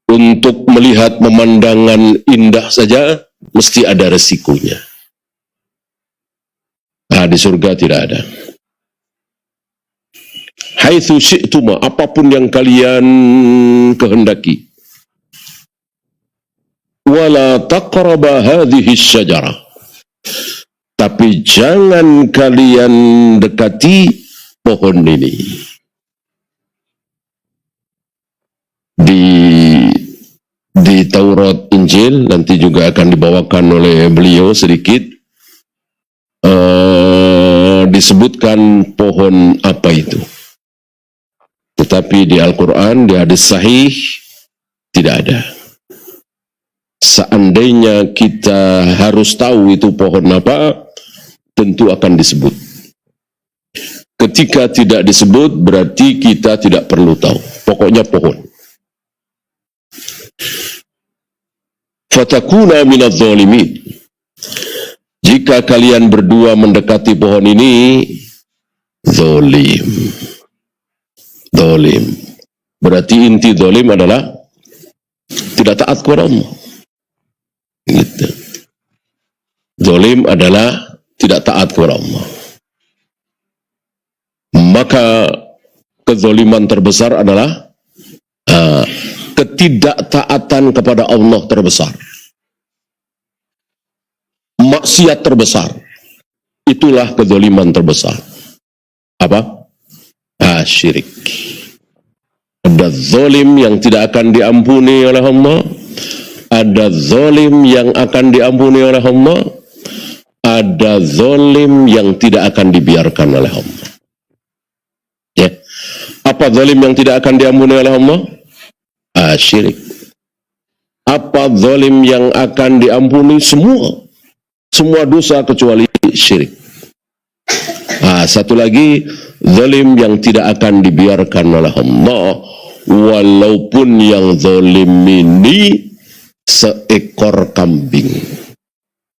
Untuk melihat pemandangan indah saja mesti ada resikonya. Di surga tidak ada. Haitsu syi'tuma, apapun yang kalian kehendaki. Wala taqraba hadhihi syajarah. Tapi jangan kalian dekati pohon ini. Di Taurat Injil nanti juga akan dibawakan oleh beliau sedikit, disebutkan pohon apa itu. Tetapi di Al-Quran, di hadis sahih tidak ada. Seandainya kita harus tahu itu pohon apa, tentu akan disebut. Ketika tidak disebut, berarti kita tidak perlu tahu. Pokoknya pohon. Fatakuna minadz zalimin. Jika kalian berdua mendekati pohon ini, zalim. Zalim. Berarti inti zalim adalah tidak taat kepada Allah. Gitu. Zalim adalah tidak taat kepada Allah. Maka kezaliman terbesar adalah ketidaktaatan kepada Allah terbesar. Maksiat terbesar. Itulah kezaliman terbesar. Apa? Syirik. Ada zalim yang tidak akan diampuni oleh Allah. Ada zalim yang akan diampuni oleh Allah. Ada zalim yang tidak akan dibiarkan oleh Allah. Ya. Apa zalim yang tidak akan diampuni oleh Allah? Syirik. Apa zalim yang akan diampuni? Semua dosa kecuali syirik. Satu lagi, zalim yang tidak akan dibiarkan oleh Allah, walaupun yang zalim ini seekor kambing.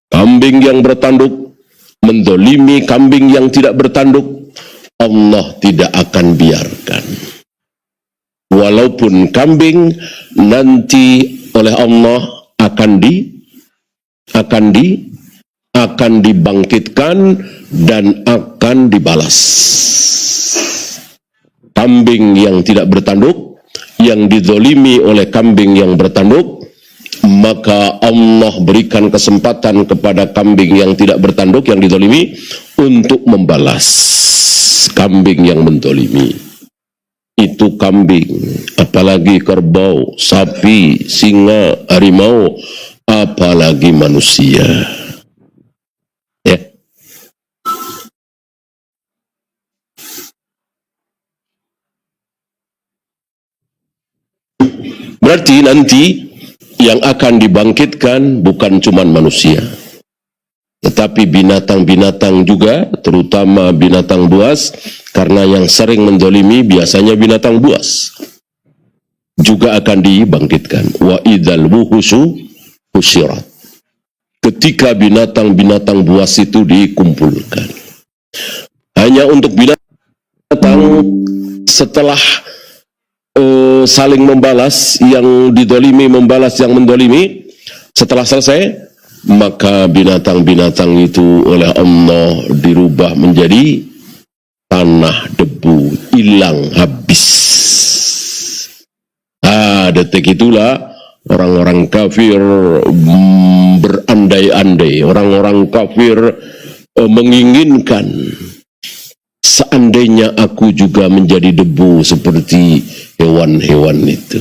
Kambing yang bertanduk menzalimi kambing yang tidak bertanduk, Allah tidak akan biarkan. Walaupun kambing nanti oleh Allah akan dibangkitkan dan akan dibalas. Kambing yang tidak bertanduk, yang dizalimi oleh kambing yang bertanduk, maka Allah berikan kesempatan kepada kambing yang tidak bertanduk, yang dizalimi, untuk membalas kambing yang menzalimi. Itu kambing, apalagi kerbau, sapi, singa, harimau, apalagi manusia. Ya. Berarti nanti yang akan dibangkitkan bukan cuma manusia, tetapi binatang-binatang juga, terutama binatang buas, karena yang sering menzalimi biasanya binatang buas, juga akan dibangkitkan. Wa idzal wuhusyu husyirat. Ketika binatang-binatang buas itu dikumpulkan. Hanya untuk binatang setelah saling membalas, yang dizalimi membalas yang menzalimi, setelah selesai, maka binatang-binatang itu oleh Allah dirubah menjadi tanah, debu, hilang, habis. Detik itulah orang-orang kafir berandai-andai, orang-orang kafir menginginkan, seandainya aku juga menjadi debu seperti hewan-hewan itu.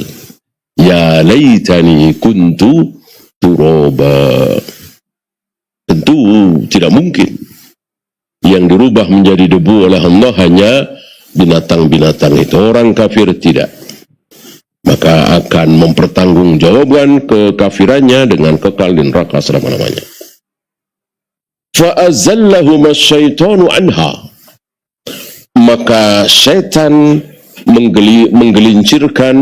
Ya laitani kuntu turaba. Tentu tidak mungkin. Yang dirubah menjadi debu oleh Allah hanya binatang-binatang itu. Orang kafir tidak. Maka akan mempertanggungjawabkan kekafirannya dengan kekal di neraka selama-lamanya. Fa'azallahuma syaitanu anha. Maka syaitan menggelincirkan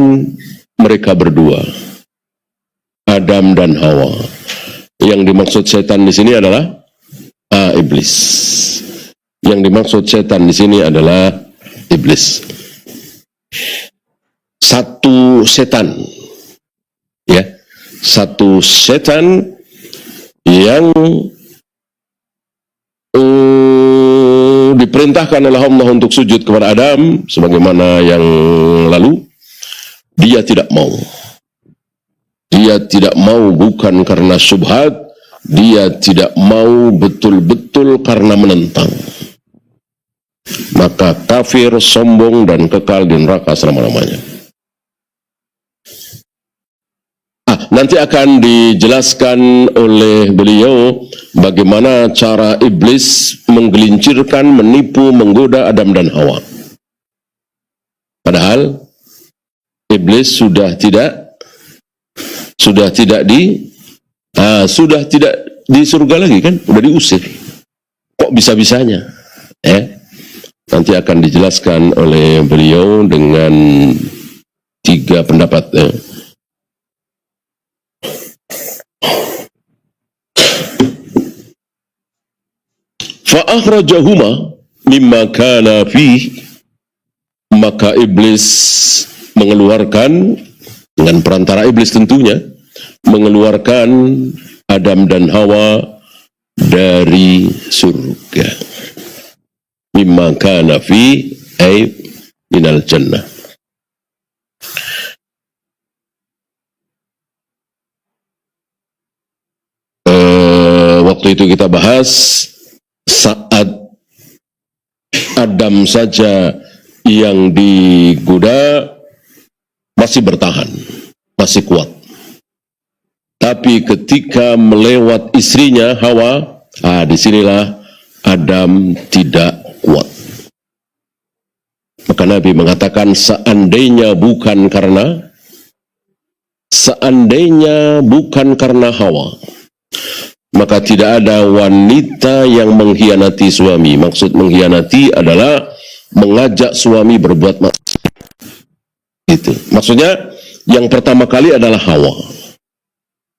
mereka berdua, Adam dan Hawa. Yang dimaksud syaitan di sini adalah iblis. Yang dimaksud syaitan di sini adalah iblis. Satu setan Ya, satu setan yang diperintahkan oleh Allah untuk sujud kepada Adam sebagaimana yang lalu, dia tidak mau. Dia tidak mau bukan karena syubhat, dia tidak mau betul-betul karena menentang. Maka kafir, sombong, dan kekal di neraka selama-lamanya. Nanti akan dijelaskan oleh beliau bagaimana cara iblis menggelincirkan, menipu, menggoda Adam dan Hawa. Padahal iblis sudah tidak di surga lagi kan, udah diusir. Kok bisa-bisanya? Nanti akan dijelaskan oleh beliau dengan 3 pendapat. Fa'akhrajahuma mimma kana fi, maka iblis mengeluarkan, dengan perantara iblis tentunya, mengeluarkan Adam dan Hawa dari surga. Mimma kana fi ay minal jannah. Waktu itu kita bahas saat Adam saja yang digoda masih bertahan, masih kuat. Tapi ketika melewat istrinya Hawa, disinilah Adam tidak kuat. Maka Nabi mengatakan seandainya bukan karena Hawa, maka tidak ada wanita yang mengkhianati suami. Maksud mengkhianati adalah mengajak suami berbuat maksiat. Gitu. Maksudnya yang pertama kali adalah Hawa.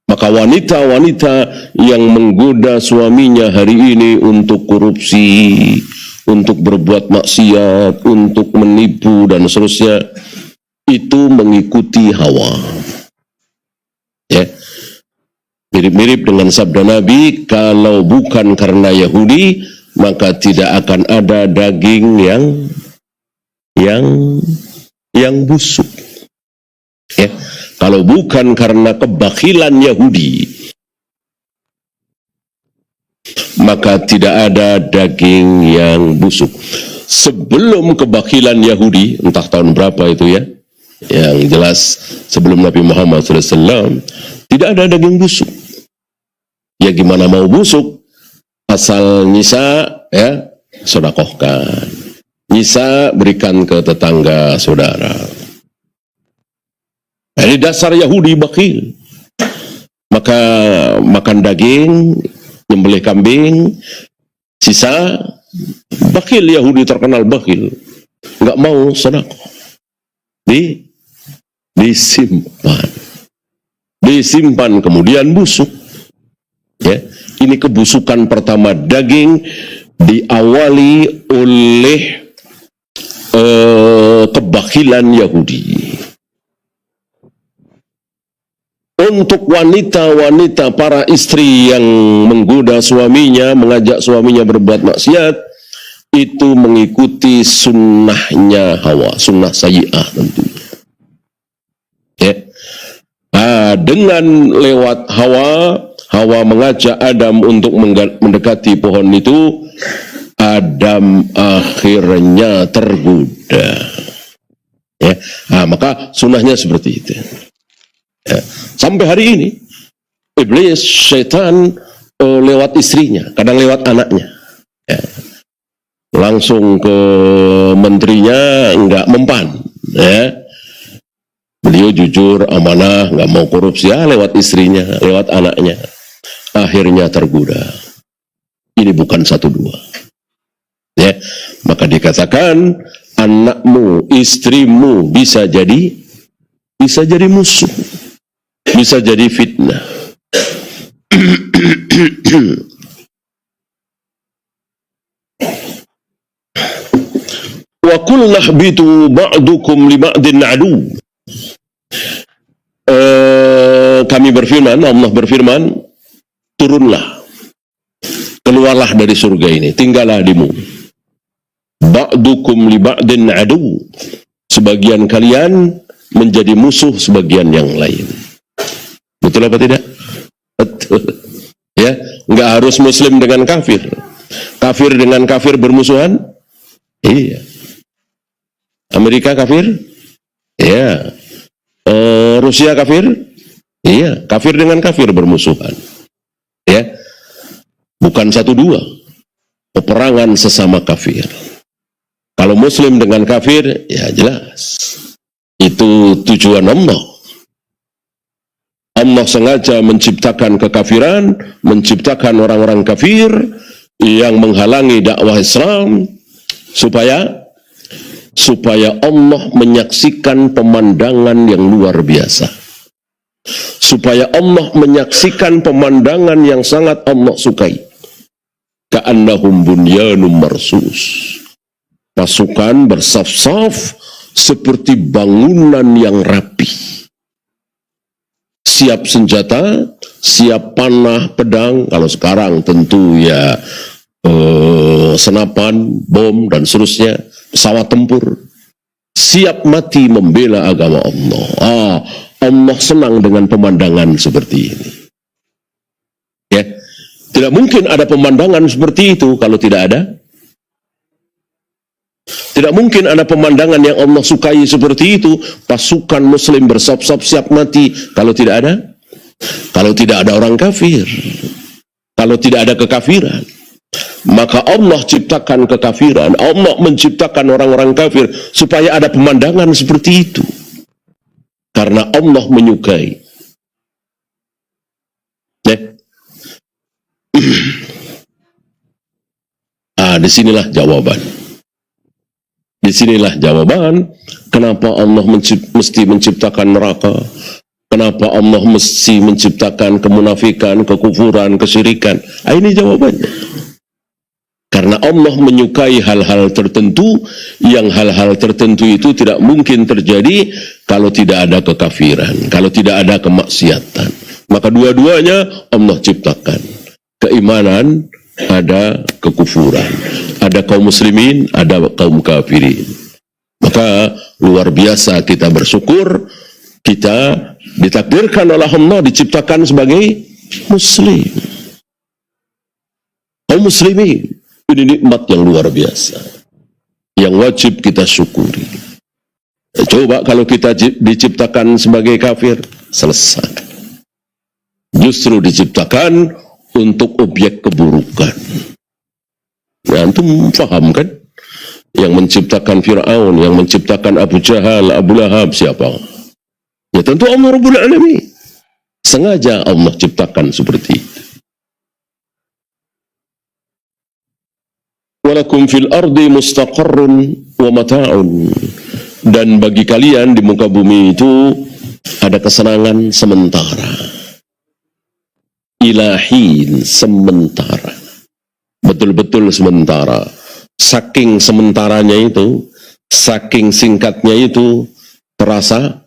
Maka wanita-wanita yang menggoda suaminya hari ini untuk korupsi, untuk berbuat maksiat, untuk menipu dan seterusnya, itu mengikuti Hawa. Ya. Mirip-mirip dengan sabda Nabi, kalau bukan karena Yahudi, maka tidak akan ada daging yang busuk. Ya. Kalau bukan karena kebakilan Yahudi, maka tidak ada daging yang busuk. Sebelum kebakilan Yahudi, entah tahun berapa itu ya, yang jelas sebelum Nabi Muhammad SAW, tidak ada daging busuk. Ya gimana mau busuk? Asal nyisa, ya sedekahkan. Nyisa berikan ke tetangga saudara. Ini dasar Yahudi bakil. Maka makan daging, nyembelih kambing, sisa bakil. Yahudi terkenal bakil, nggak mau sedekah. Disimpan kemudian busuk. Ya, ini kebusukan pertama. Daging diawali oleh kebakilan Yahudi. Untuk wanita-wanita, para istri yang menggoda suaminya, mengajak suaminya berbuat maksiat, itu mengikuti sunnahnya Hawa, sunnah sayyi'ah tentunya. Ya. Dengan lewat Hawa mengajak Adam untuk mendekati pohon itu, Adam akhirnya tergoda. Ya. Maka sunnahnya seperti itu. Ya. Sampai hari ini iblis, syaitan lewat istrinya, kadang lewat anaknya. Ya. Langsung ke menterinya enggak mempan. Ya. Beliau jujur, amanah, enggak mau korupsi, lewat istrinya, lewat anaknya. Akhirnya tergoda. Ini bukan 1-2. Ya. Maka dikatakan anakmu, istrimu bisa jadi musuh. Bisa jadi fitnah. Wa qulna ihbitu ba'dukum li ba'din adu. kami berfirman, Allah berfirman, turunlah, keluarlah dari surga ini, tinggallah dimu. Ba'dukum li ba'din adu. Sebagian kalian menjadi musuh sebagian yang lain. Betul apa tidak? Betul. Ya, nggak harus muslim dengan kafir. Kafir dengan kafir bermusuhan? Iya. Amerika kafir? Iya. Rusia kafir? Iya. Kafir dengan kafir bermusuhan. Ya. Bukan satu dua. Peperangan sesama kafir. Kalau muslim dengan kafir, ya jelas. Itu tujuan Allah. Allah sengaja menciptakan kekafiran, menciptakan orang-orang kafir yang menghalangi dakwah Islam, supaya Allah menyaksikan pemandangan yang luar biasa. Supaya Allah menyaksikan pemandangan yang sangat Allah sukai. Ka'annahum bunyanum marsus. Pasukan bersaf-saf seperti bangunan yang rapi. Siap senjata, siap panah, pedang. Kalau sekarang tentu ya senapan, bom, dan seterusnya. Pesawat tempur. Siap mati membela agama Allah. Allah senang dengan pemandangan seperti ini. Ya, tidak mungkin ada pemandangan seperti itu kalau tidak ada. Tidak mungkin ada pemandangan yang Allah sukai seperti itu, pasukan muslim bersaf-saf siap mati, kalau tidak ada. Kalau tidak ada orang kafir, kalau tidak ada kekafiran, maka Allah ciptakan kekafiran, Allah menciptakan orang-orang kafir supaya ada pemandangan seperti itu. Karena Allah menyukai. Disinilah jawaban. Disinilah jawaban kenapa Allah mesti menciptakan neraka, kenapa Allah mesti menciptakan kemunafikan, kekufuran, kesyirikan. Ini jawabannya. Karena Allah menyukai hal-hal tertentu, yang hal-hal tertentu itu tidak mungkin terjadi kalau tidak ada kekafiran, kalau tidak ada kemaksiatan. Maka dua-duanya Allah ciptakan. Keimanan, ada kekufuran. Ada kaum muslimin, ada kaum kafirin. Maka luar biasa kita bersyukur, kita ditakdirkan oleh Allah diciptakan sebagai muslim. Kaum muslimin, ini nikmat yang luar biasa, yang wajib kita syukuri. Coba kalau kita diciptakan sebagai kafir, selesai. Justru diciptakan untuk objek keburukan. Ya, antum paham kan? Yang menciptakan Fir'aun, yang menciptakan Abu Jahal, Abu Lahab, siapa? Ya tentu Allah Rabbul Alamin. Sengaja Allah ciptakan seperti itu. Walakum fil ardi mustaqarrun wa mata'un. Dan bagi kalian di muka bumi itu ada kesenangan sementara. Ilahin, sementara. Betul-betul sementara. Saking sementaranya itu, saking singkatnya itu, terasa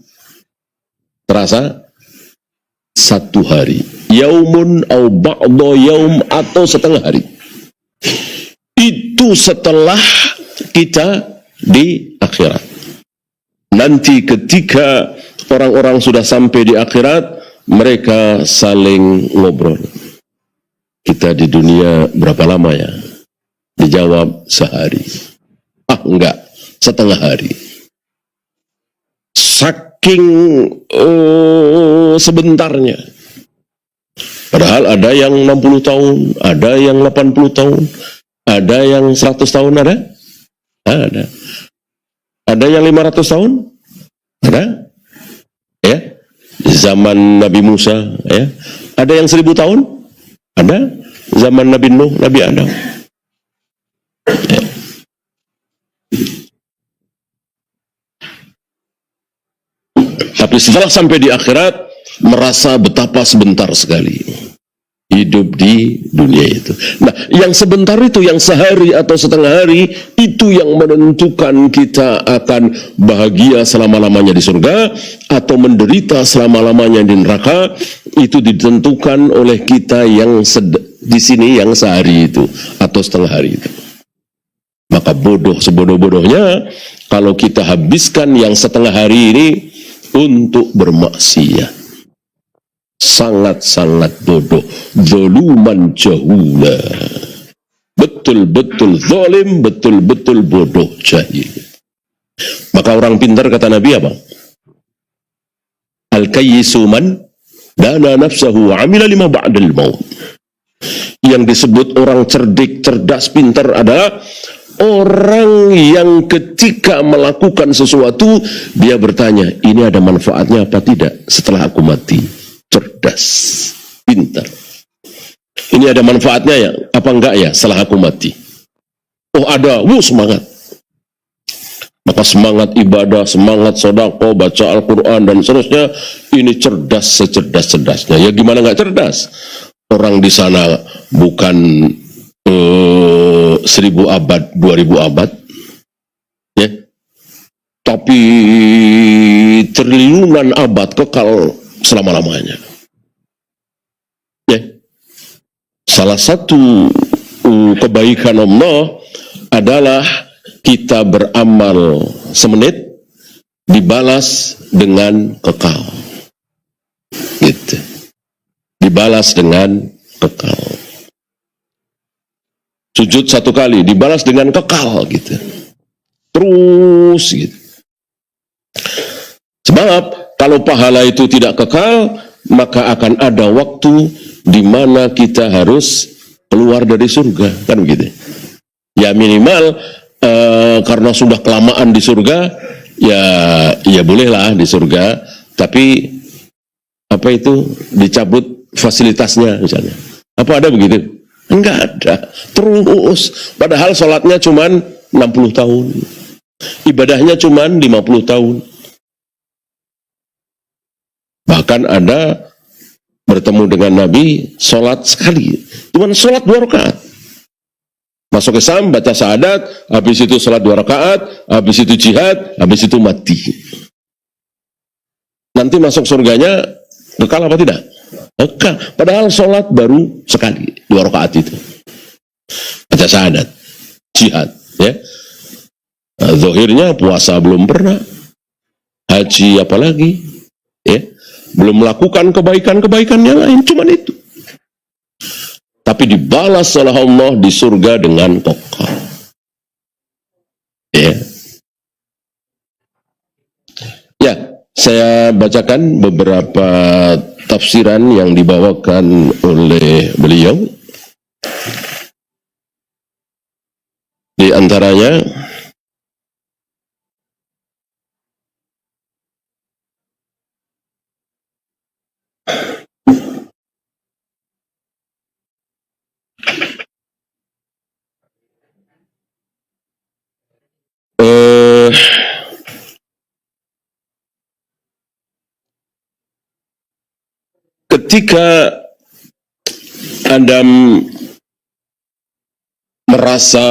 satu hari. Yaumun au ba'da yaum, atau setengah hari. Itu setelah kita di akhirat. Nanti ketika orang-orang sudah sampai di akhirat, mereka saling ngobrol. Kita di dunia berapa lama ya? Dijawab sehari. Enggak, setengah hari. Saking sebentarnya. Padahal ada yang 60 tahun, ada yang 80 tahun, ada yang 100 tahun, ada? Ada. Ada yang 500 tahun? Ada? Ya. Di zaman Nabi Musa, ya. Ada yang 1000 tahun? Ada. Zaman Nabi Nuh, Nabi Adam. Ya. Tapi setelah sampai di akhirat, merasa betapa sebentar sekali. hidup di dunia itu. Nah, yang sebentar itu, yang sehari atau setengah hari, itu yang menentukan kita akan bahagia selama-lamanya di surga atau menderita selama-lamanya di neraka. Itu ditentukan oleh kita yang di sini yang sehari itu atau setengah hari itu. Maka bodoh sebodoh-bodohnya kalau kita habiskan yang setengah hari ini untuk bermaksiat. Sangat-sangat bodoh, zaluman jahula, betul-betul zalim, betul-betul bodoh jahil. Maka orang pintar kata Nabi apa? Al-kayyisu man dana nafsahu wa amila lima ba'dal maut. Yang disebut orang cerdik, cerdas, pintar adalah orang yang ketika melakukan sesuatu dia bertanya, ini ada manfaatnya apa tidak setelah aku mati? Cerdas, pintar. Ini ada manfaatnya ya? Apa enggak ya setelah aku mati? Oh ada, semangat. Maka semangat ibadah, semangat sedekah, baca Al-Quran dan seterusnya. Ini cerdas secerdas-cerdasnya. Ya gimana enggak cerdas? Orang di sana bukan 1000 abad, 2000 abad, ya, tapi triliunan abad kekal selama-lamanya. Ya. Salah satu kebaikan Allah adalah kita beramal semenit dibalas dengan kekal. Gitu. Dibalas dengan kekal. Sujud 1 kali dibalas dengan kekal gitu. Terus gitu. Sebab kalau pahala itu tidak kekal, maka akan ada waktu di mana kita harus keluar dari surga, kan begitu? Ya minimal karena sudah kelamaan di surga, ya bolehlah di surga, tapi apa itu dicabut fasilitasnya misalnya. Apa ada begitu? Enggak ada. Terus, padahal sholatnya cuman 60 tahun, ibadahnya cuman 50 tahun. Bahkan ada bertemu dengan Nabi, sholat sekali. Cuman sholat 2 rakaat. Masuk Islam, baca syahadat, habis itu sholat 2 rakaat, habis itu jihad, habis itu mati. Nanti masuk surganya, kekal apa tidak? Kekal. Padahal sholat baru sekali, 2 rakaat itu. Baca syahadat, jihad. Ya. Nah, zahirnya puasa belum pernah. Haji apalagi. Ya. Belum melakukan kebaikan-kebaikan yang lain, cuman itu. Tapi dibalas oleh Allah di surga dengan kekal. Ya. Ya, saya bacakan beberapa tafsiran yang dibawakan oleh beliau. Di antaranya ketika Adam merasa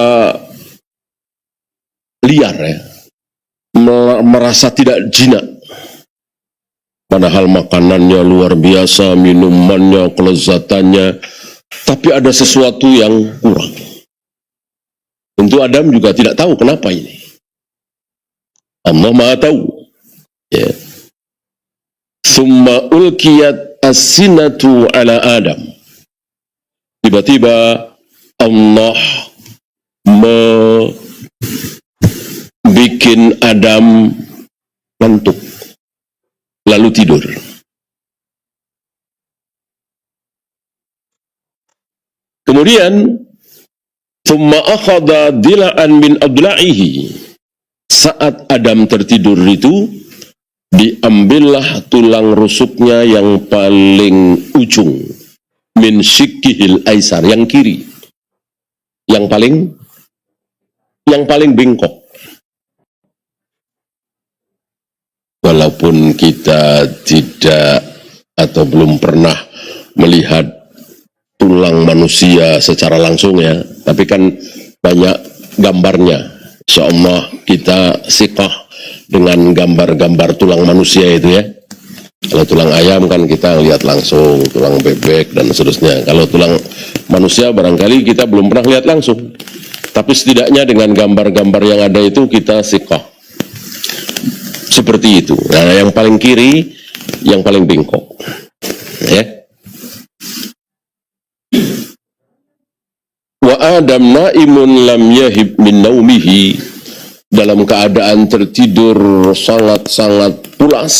liar, ya, merasa tidak jinak, padahal makanannya luar biasa, minumannya, kelezatannya, tapi ada sesuatu yang kurang. Tentu Adam juga tidak tahu kenapa ini. Allah Maha tahu. Ya. Summa ulkiyat as-sinatu ala Adam. Tiba-tiba Allah bikin Adam ngantuk, lalu tidur. Kemudian thumma akhadha dila'an min adla'ihi. Saat Adam tertidur itu, diambillah tulang rusuknya yang paling ujung, min shikkihil aisar, yang kiri, yang paling bengkok. Walaupun kita tidak atau belum pernah melihat tulang manusia secara langsung ya, tapi kan banyak gambarnya. Insya Allah kita siqah dengan gambar-gambar tulang manusia itu ya. Kalau tulang ayam kan kita lihat langsung, tulang bebek dan seterusnya. Kalau tulang manusia barangkali kita belum pernah lihat langsung. Tapi setidaknya dengan gambar-gambar yang ada itu kita siqah. Seperti itu. Nah, yang paling kiri, yang paling bengkok. Ya. Wa Adam naimun lam yahib min naumihi, dalam keadaan tertidur sangat-sangat pulas.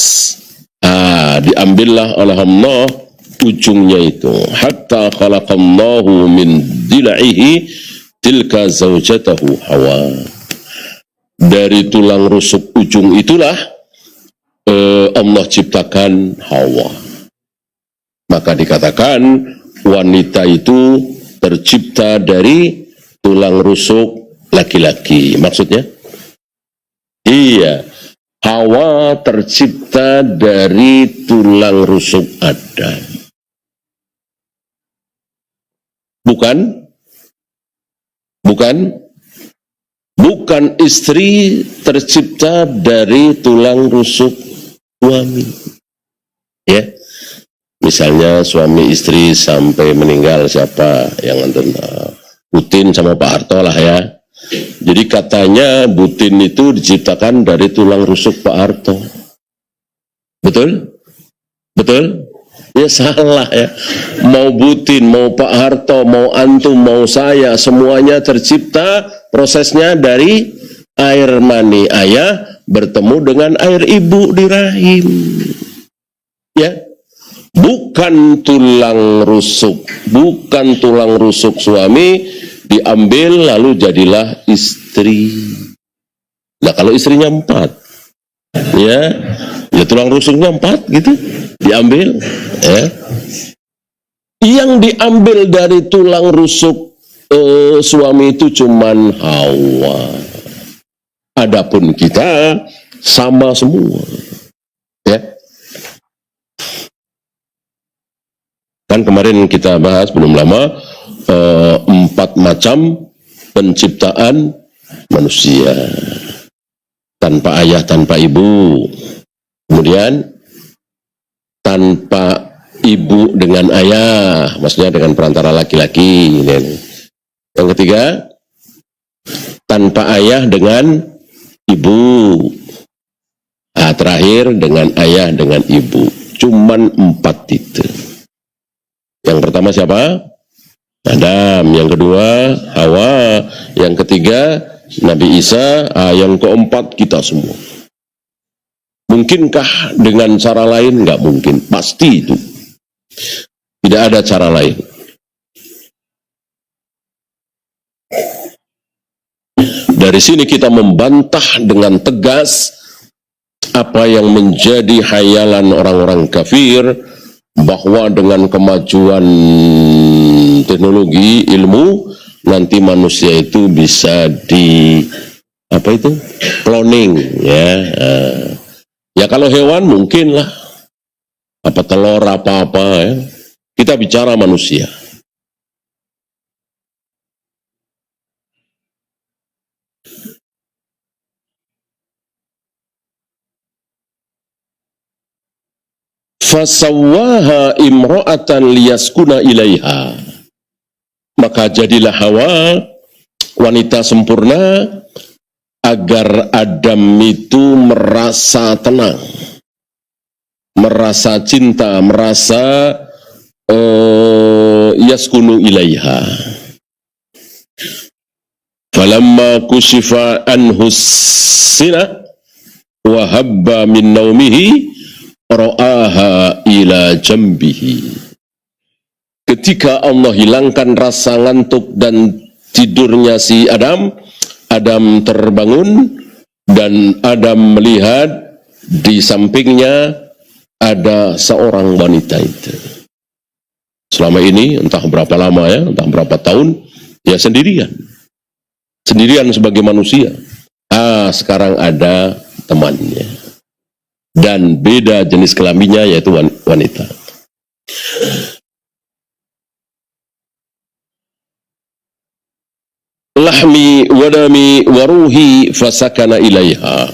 Diambillah oleh Allah ujungnya itu. Hatta khalaqallahu min dilaihi tilka zaujatahu Hawa. Dari tulang rusuk ujung itulah Allah ciptakan Hawa. Maka dikatakan wanita itu tercipta dari tulang rusuk laki-laki. Maksudnya? Iya. Hawa tercipta dari tulang rusuk Adam. Bukan? Bukan istri tercipta dari tulang rusuk suami. Ya. Misalnya suami istri sampai meninggal, siapa yang nonton? Putin sama Pak Harto lah ya. Jadi katanya Butin itu diciptakan dari tulang rusuk Pak Harto. Betul? Betul? Ya salah ya. Mau Butin, mau Pak Harto, mau antum, mau saya, semuanya tercipta prosesnya dari air mani ayah bertemu dengan air ibu di rahim. Ya. Bukan tulang rusuk suami diambil lalu jadilah istri. Nah kalau istrinya 4, ya tulang rusuknya 4 gitu diambil. Ya. Yang diambil dari tulang rusuk suami itu cuman Hawa. Adapun kita sama semua. Ya. Kan kemarin kita bahas belum lama 4 macam penciptaan manusia. Tanpa ayah, tanpa ibu. Kemudian tanpa ibu dengan ayah, maksudnya dengan perantara laki-laki. Yang ketiga, tanpa ayah dengan ibu. Nah, terakhir dengan ayah dengan ibu. Cuman 4 itu. Yang pertama siapa? Adam. Yang kedua Hawa. Yang ketiga Nabi Isa. Yang keempat kita semua. Mungkinkah dengan cara lain? Nggak mungkin. Pasti itu. Tidak ada cara lain. Dari sini kita membantah dengan tegas apa yang menjadi khayalan orang-orang kafir, bahwa dengan kemajuan teknologi ilmu nanti manusia itu bisa cloning ya. Ya kalau hewan mungkin lah, apa telur apa ya. Kita bicara manusia. Fasawwaha imra'atan liyaskuna ilaiha. Maka jadilah Hawa wanita sempurna agar Adam itu merasa tenang, merasa cinta, merasa yaskunu ilaiha. Falamma kushifa anhu sina wa habba min naumihi ra'aha ila jambihi. Ketika Allah hilangkan rasa ngantuk dan tidurnya si Adam, Adam terbangun dan Adam melihat di sampingnya ada seorang wanita itu. Selama ini entah berapa lama ya, entah berapa tahun, ya sendirian sebagai manusia. Sekarang ada temannya. Dan beda jenis kelaminnya, yaitu wanita. lahmi wa dami wa ruhi fasakana ilaiha.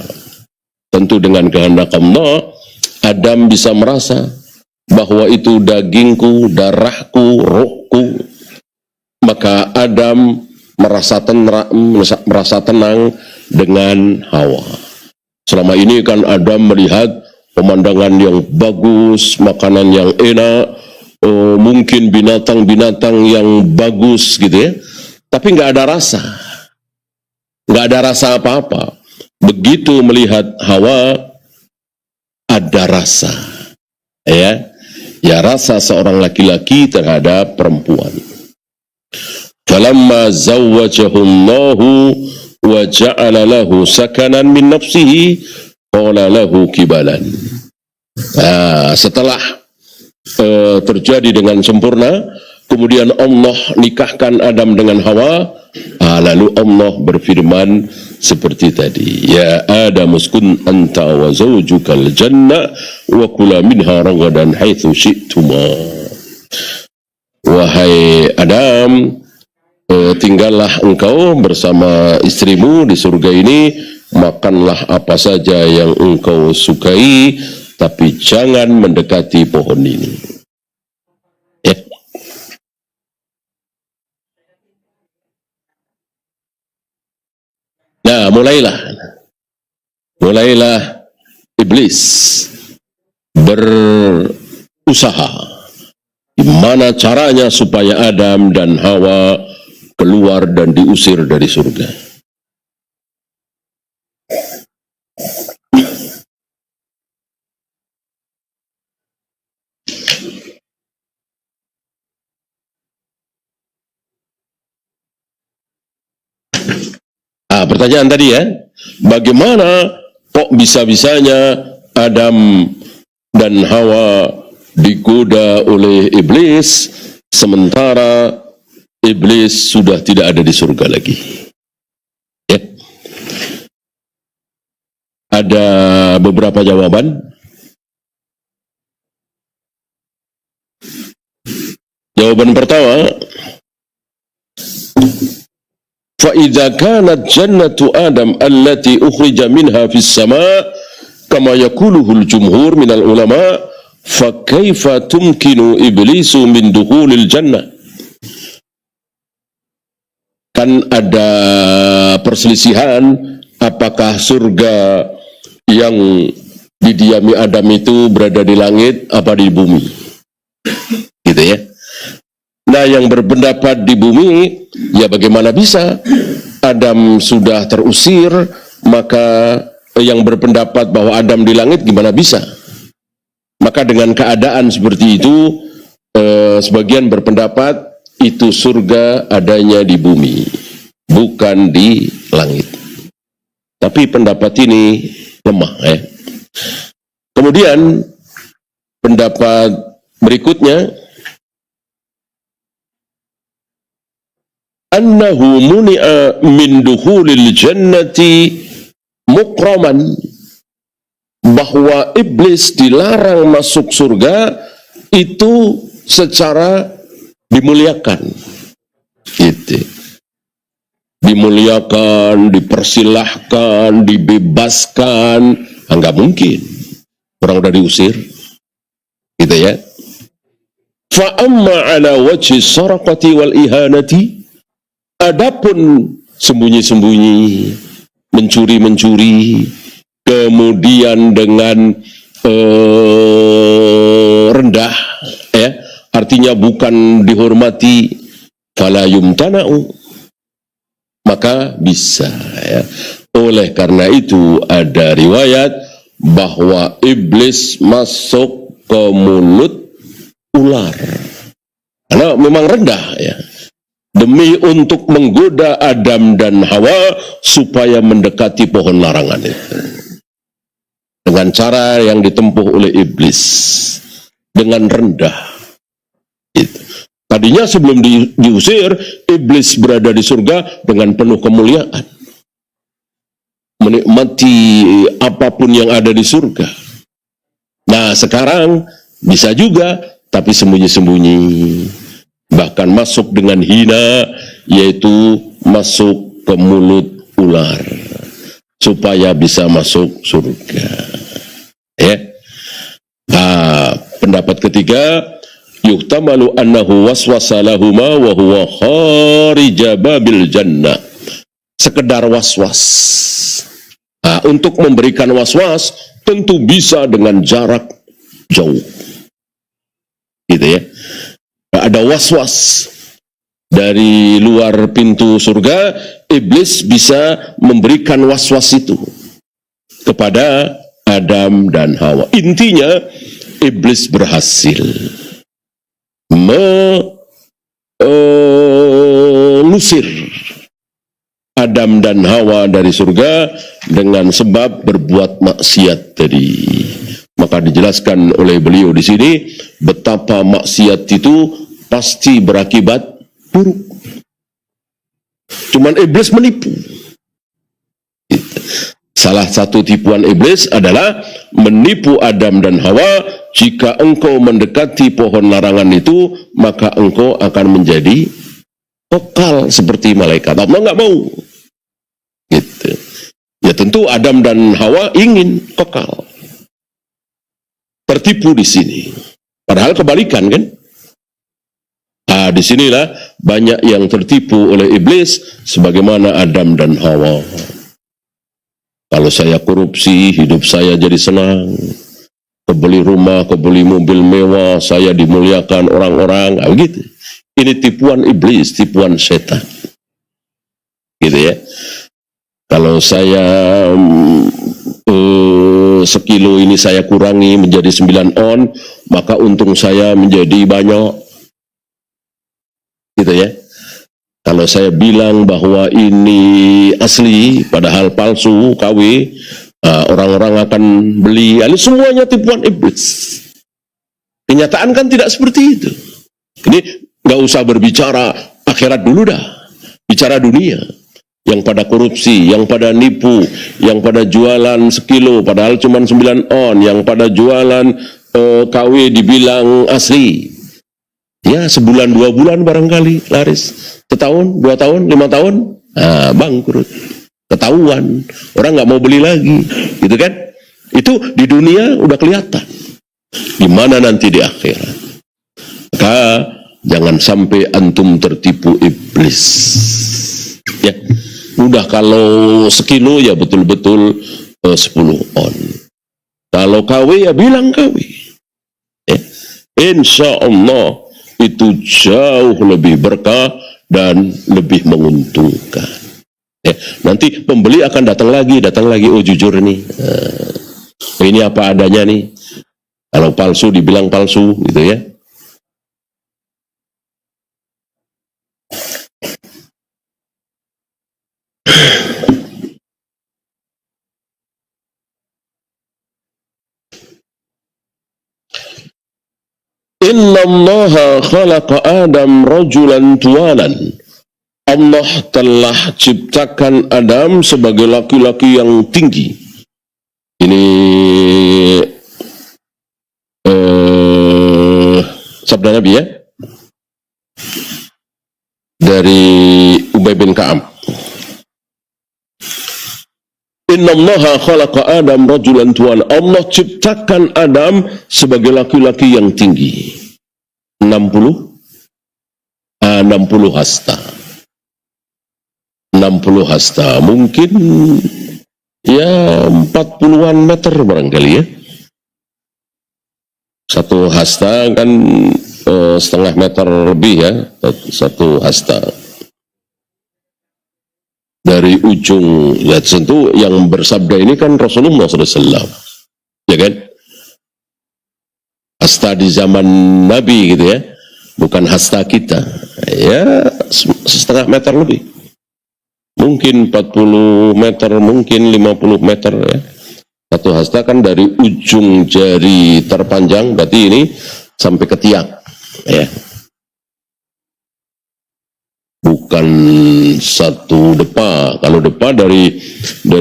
Tentu dengan kehendak Allah, Adam bisa merasa bahwa itu dagingku, darahku, rohku. Maka Adam merasa tenang dengan Hawa. Selama ini kan Adam melihat pemandangan yang bagus, makanan yang enak, mungkin binatang-binatang yang bagus gitu ya. Tapi nggak ada rasa apa-apa. Begitu melihat Hawa, ada rasa, ya rasa seorang laki-laki terhadap perempuan. Falamma zawwajahu Allahu wa ja'ala lahu sakanan min nafsihi qala lahu kibalan. Setelah terjadi dengan sempurna, kemudian Allah nikahkan Adam dengan Hawa, lalu Allah berfirman seperti tadi, ya Adam uskun anta wa zawjukal jannah wa kula minha ragadan haitsu syi'tuma. Wahai Adam, tinggallah engkau bersama istrimu di surga ini, makanlah apa saja yang engkau sukai, tapi jangan mendekati pohon ini. Nah, mulailah iblis berusaha gimana caranya supaya Adam dan Hawa keluar dan diusir dari surga. Pertanyaan tadi ya, bagaimana kok bisa-bisanya Adam dan Hawa digoda oleh iblis sementara iblis sudah tidak ada di surga lagi? Ya. Ada beberapa jawaban. Jawaban pertama, فَإِذَا كَانَتْ جَنَّةُ آدَمْ الَّتِي أُخْرِجَ مِنْهَا فِي السَّمَاءِ كَمَا يَقُولُهُ الْجُمْهُورُ مِنَ الْعُلَمَاءِ فَكَيْفَ تُمْكِنُ إِبْلِيسُ مِنْ دُخُولِ الْجَنَّةِ. Kan ada perselisihan apakah surga yang didiami Adam itu berada di langit apa di bumi, gitu ya. Nah, yang berpendapat di bumi, ya bagaimana bisa? Adam sudah terusir, maka yang berpendapat bahwa Adam di langit gimana bisa? Maka dengan keadaan seperti itu, sebagian berpendapat itu surga adanya di bumi, bukan di langit. Tapi pendapat ini lemah ya. Kemudian pendapat berikutnya, annahu muni'a min dukhulil jannati mukraman, bahwa iblis dilarang masuk surga itu secara dimuliakan, gitu. Dimuliakan, dipersilahkan, dibebaskan. Enggak mungkin, orang udah diusir, gitu ya. Fa amma ala wajhi sarakati wal ihanati, adapun sembunyi-sembunyi, mencuri-mencuri, kemudian dengan rendah, ya, artinya bukan dihormati, fala yumtana'u, maka bisa ya. Oleh karena itu ada riwayat bahwa iblis masuk ke mulut ular karena memang rendah ya, demi untuk menggoda Adam dan Hawa supaya mendekati pohon larangan itu. Dengan cara yang ditempuh oleh iblis, dengan rendah. Itu. Tadinya sebelum diusir, iblis berada di surga dengan penuh kemuliaan, menikmati apapun yang ada di surga. Nah, sekarang bisa juga, tapi sembunyi-sembunyi. Bahkan masuk dengan hina, yaitu masuk ke mulut ular supaya bisa masuk surga. Ya. Pendapat ketiga, yuhtamalu annahu waswasa lahuma wa huwa kharija babil jannah. Sekedar waswas. Untuk memberikan waswas tentu bisa dengan jarak jauh. Gitu ya. Ada waswas dari luar pintu surga, iblis bisa memberikan waswas itu kepada Adam dan Hawa. Intinya iblis berhasil mengusir Adam dan Hawa dari surga dengan sebab berbuat maksiat tadi. Maka dijelaskan oleh beliau di sini betapa maksiat itu pasti berakibat buruk. Cuman iblis menipu. Salah satu tipuan iblis adalah menipu Adam dan Hawa. Jika engkau mendekati pohon larangan itu, maka engkau akan menjadi kekal seperti malaikat. Allah nggak mau. Gitu. Ya tentu Adam dan Hawa ingin kekal. Tertipu di sini. Padahal kebalikan kan? Disinilah banyak yang tertipu oleh iblis sebagaimana Adam dan Hawa. Kalau saya korupsi, hidup saya jadi senang. Kebeli rumah, kebeli mobil mewah, saya dimuliakan orang-orang. Begitu. Ini tipuan iblis, tipuan setan. Gitu ya. Kalau saya sekilo ini saya kurangi menjadi 9 on, maka untung saya menjadi banyak. Gitu ya. Kalau saya bilang bahwa ini asli, padahal palsu, KW, orang-orang akan beli. Ini semuanya tipuan iblis. Kenyataan kan tidak seperti itu. Ini nggak usah berbicara akhirat dulu dah. Bicara dunia. Yang pada korupsi, yang pada nipu, yang pada jualan sekilo, padahal cuma 9 on, yang pada jualan KW dibilang asli. Ya, sebulan 2 bulan barangkali laris. Setahun, 2 tahun, 5 tahun, bangkrut. Ketahuan. Orang nggak mau beli lagi. Gitu kan? Itu di dunia udah kelihatan. Gimana nanti di akhirat? Maka jangan sampai antum tertipu iblis. Ya. Udah kalau sekilo ya betul-betul 10 on. Kalau KW ya bilang KW. Insya Allah itu jauh lebih berkah dan lebih menguntungkan. Nanti pembeli akan datang lagi. Oh jujur nih, ini apa adanya nih. Kalau palsu dibilang palsu, gitu ya. Inna allaha khalaqa Adam rajulan tualan. Allah telah ciptakan Adam sebagai laki-laki yang tinggi. Ini sabda Nabi ya. Dari Ubay bin Ka'ab. Inna allaha khalaqa Adam rajulan tualan. Allah ciptakan Adam sebagai laki-laki yang tinggi. 60 hasta. 60 hasta. Mungkin ya 40-an meter barangkali ya. Satu hasta kan setengah meter lebih ya. Satu hasta. Dari ujung, ya tentu yang bersabda ini kan Rasulullah SAW. Ya kan? Hasta di zaman Nabi gitu ya, bukan hasta kita. Ya, setengah meter lebih. Mungkin 40 meter, mungkin 50 meter ya. Satu hasta kan dari ujung jari terpanjang, berarti ini sampai ke tiang. Ya. Bukan satu depa. Kalau depa dari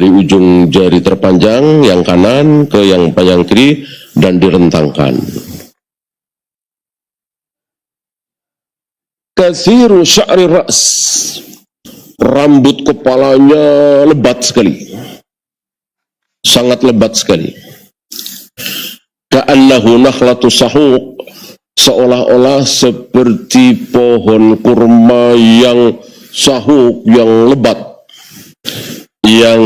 ujung jari terpanjang yang kanan ke yang panjang kiri dan direntangkan. Kathiru sya'ri ra's. rambut kepalanya lebat sekali, sangat lebat sekali. Ka'annahu nakhlatu sahuq, seolah-olah seperti pohon kurma yang sahuk, yang lebat, yang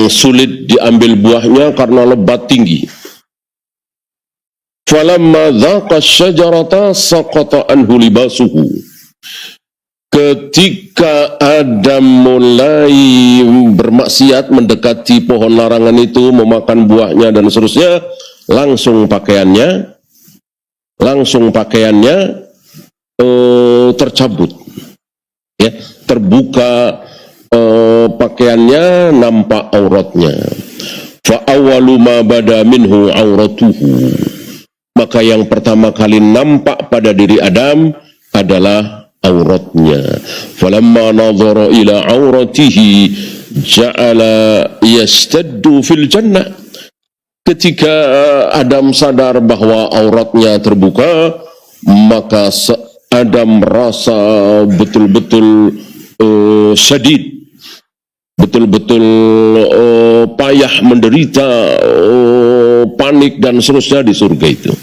sulit diambil buahnya karena lebat tinggi. Falamma dhaqa syajarata saqata anhu libasuhu. Ketika Adam mulai bermaksiat, mendekati pohon larangan itu, memakan buahnya dan seterusnya, langsung pakaiannya tercabut, ya, terbuka pakaiannya, nampak auratnya. Fa awwalu ma bada minhu auratuhu, maka yang pertama kali nampak pada diri Adam adalah auratnya. Falamma nadhara ila auratihi ja'ala yastaddu fil jannah. Ketika Adam sadar bahwa auratnya terbuka, maka Adam merasa betul-betul syadid, betul-betul payah, menderita, panik dan seterusnya di surga itu.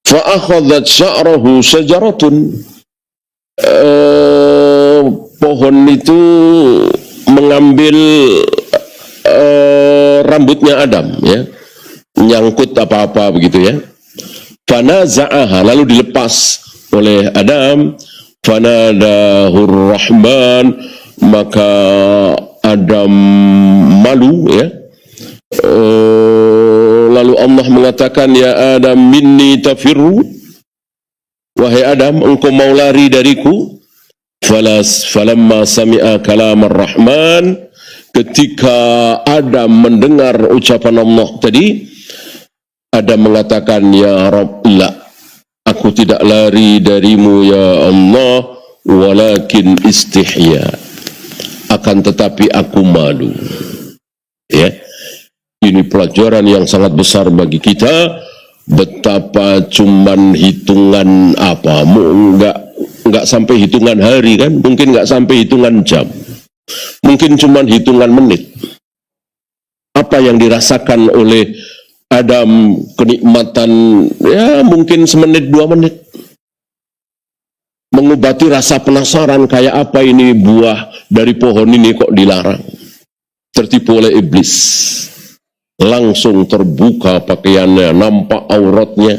Fa'akhadhat sya'rahu syajaratun, pohon itu mengambil rambutnya Adam, ya, nyangkut apa-apa begitu, ya. Fanaza'aha, lalu dilepas oleh Adam. Fanadahur Rahman, maka Adam malu, ya. Lalu Allah mengatakan, ya Adam minni tafirru, wahai Adam, engkau mau lari dariku. Falamma sami'a kalam ar-Rahman, ketika Adam mendengar ucapan Allah tadi, Adam mengatakan, ya Rabb, la, aku tidak lari darimu ya Allah, walakin istihya, akan tetapi aku malu. Ya, ini pelajaran yang sangat besar bagi kita, betapa cuman hitungan apa, enggak sampai hitungan hari kan, mungkin enggak sampai hitungan jam, mungkin cuman hitungan menit. Apa yang dirasakan oleh Adam, kenikmatan, ya mungkin semenit 2 menit, mengobati rasa penasaran, kayak apa ini buah dari pohon ini kok dilarang. Tertipu oleh iblis, langsung terbuka pakaiannya, nampak auratnya,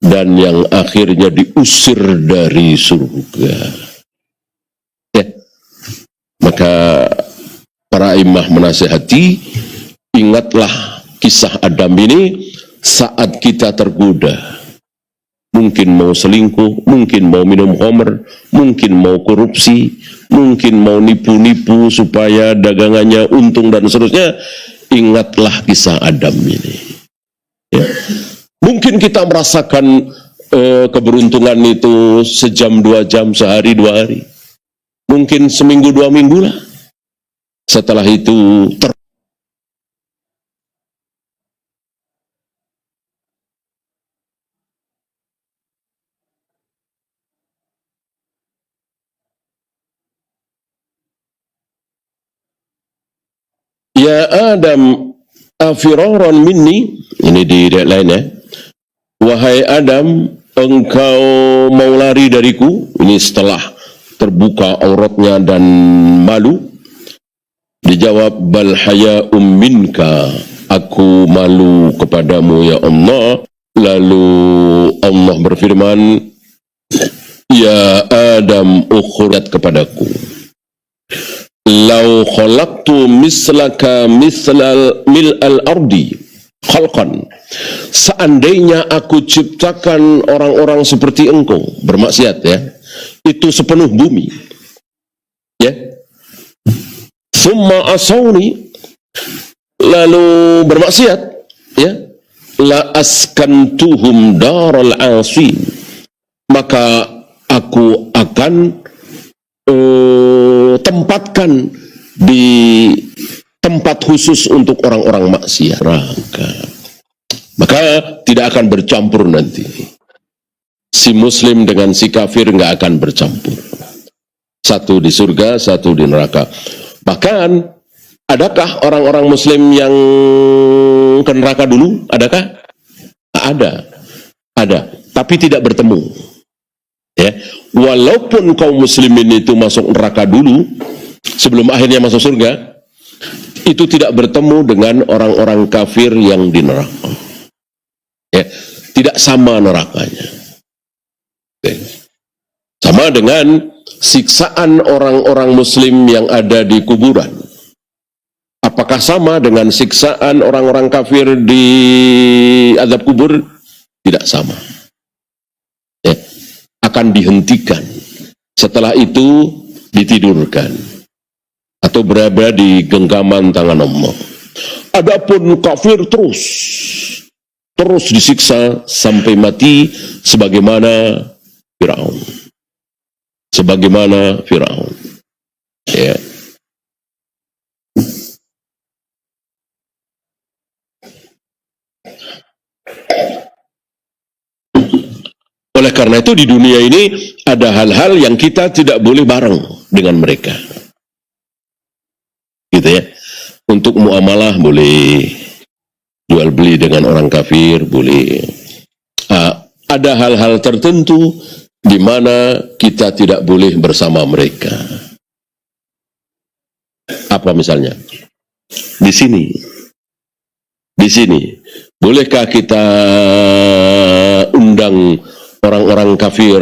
dan yang akhirnya diusir dari surga. Ya. Maka para imam menasihati, ingatlah kisah Adam ini saat kita tergoda. Mungkin mau selingkuh, mungkin mau minum khamr, mungkin mau korupsi, mungkin mau nipu-nipu supaya dagangannya untung dan seterusnya. Ingatlah kisah Adam ini. Ya. Mungkin kita merasakan keberuntungan itu sejam 2 jam, sehari 2 hari, mungkin seminggu 2 minggu lah. Setelah itu ya Adam afiraran minni, ini di ayat lain, ya. Wahai Adam, engkau mau lari dariku. Ini setelah terbuka auratnya dan malu. Dijawab, bal haya'um minka, aku malu kepadamu ya Allah. Lalu Allah berfirman, ya Adam ukhrijat kepadaku. Lau khalaqtu mislaka mislal mil'al ardi khalqan, seandainya aku ciptakan orang-orang seperti engkau bermaksiat, ya, itu sepenuh bumi, ya, summa asawni, lalu bermaksiat, ya, la askantuhum daral asin, maka aku akan tempatkan di tempat khusus untuk orang-orang maksiat, maka tidak akan bercampur nanti. si muslim dengan si kafir nggak akan bercampur. Satu di surga, satu di neraka. Bahkan, adakah orang-orang muslim yang ke neraka dulu? Adakah? Ada. Tapi tidak bertemu. Ya. Walaupun kaum muslimin itu masuk neraka dulu, sebelum akhirnya masuk surga, itu tidak bertemu dengan orang-orang kafir yang di neraka. Ya. Tidak sama nerakanya. Ya. Sama dengan siksaan orang-orang muslim yang ada di kuburan. Apakah sama dengan siksaan orang-orang kafir di azab kubur? Tidak sama. Ya. Akan dihentikan. Setelah itu ditidurkan. Atau berada di genggaman tangan Allah. Adapun kafir terus disiksa sampai mati sebagaimana Firaun. Ya. Oleh karena itu di dunia ini ada hal-hal yang kita tidak boleh bareng dengan mereka. Gitu ya. Untuk muamalah boleh, jual beli dengan orang kafir boleh. Ada hal-hal tertentu di mana kita tidak boleh bersama mereka. Apa misalnya? Di sini. Bolehkah kita undang orang-orang kafir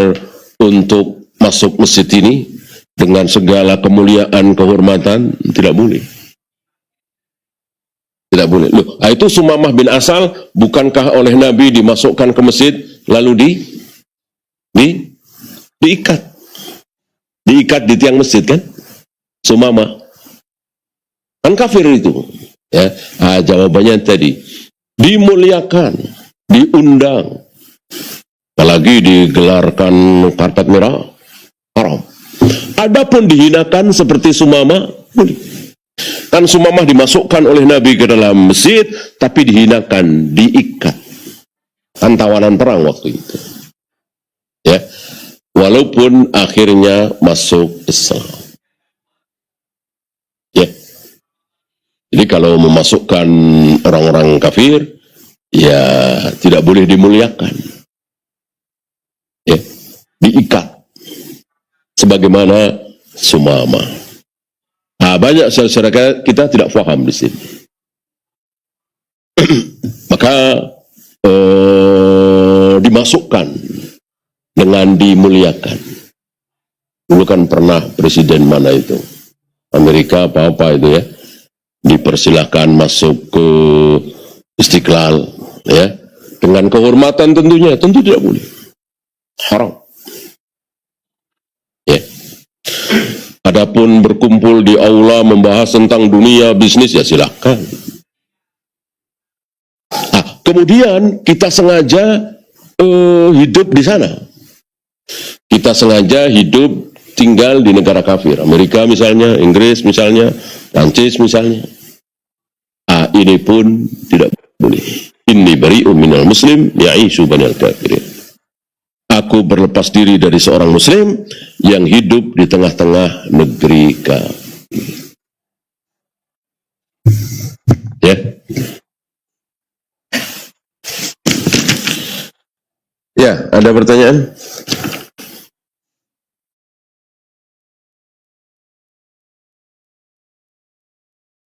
untuk masuk masjid ini dengan segala kemuliaan, kehormatan? Tidak boleh. Tidak boleh. Loh, itu Sumamah bin Asal bukankah oleh Nabi dimasukkan ke masjid lalu diikat di tiang masjid kan? Sumamah kan kafir itu. Ya, jawabannya tadi dimuliakan, diundang, apalagi digelarkan karpet merah, haram. Adapun dihinakan seperti Sumamah, boleh. Kan Sumamah dimasukkan oleh Nabi ke dalam masjid, tapi dihinakan, diikat. Kan tawanan perang waktu itu. Ya, walaupun akhirnya masuk Islam. Ya. Jadi kalau memasukkan orang-orang kafir, ya tidak boleh dimuliakan. Ya, diikat. Sebagaimana Sumamah. Banyak saudara kita tidak paham di sini. Maka dimasukkan dengan dimuliakan. Dulu kan pernah presiden mana itu, Amerika apa itu ya, dipersilahkan masuk ke Istiqlal ya, dengan kehormatan tentunya, tentu tidak boleh, haram. Ya. Adapun berkumpul di aula membahas tentang dunia bisnis ya silakan. Kemudian kita sengaja hidup di sana. Kita sengaja hidup tinggal di negara kafir, Amerika misalnya, Inggris misalnya, Prancis misalnya. Ini pun tidak boleh. Inni bari'un minal muslim ya'ishu banal kafirin. Aku berlepas diri dari seorang muslim yang hidup di tengah-tengah negeri kafir. Ya. Ya, ada pertanyaan?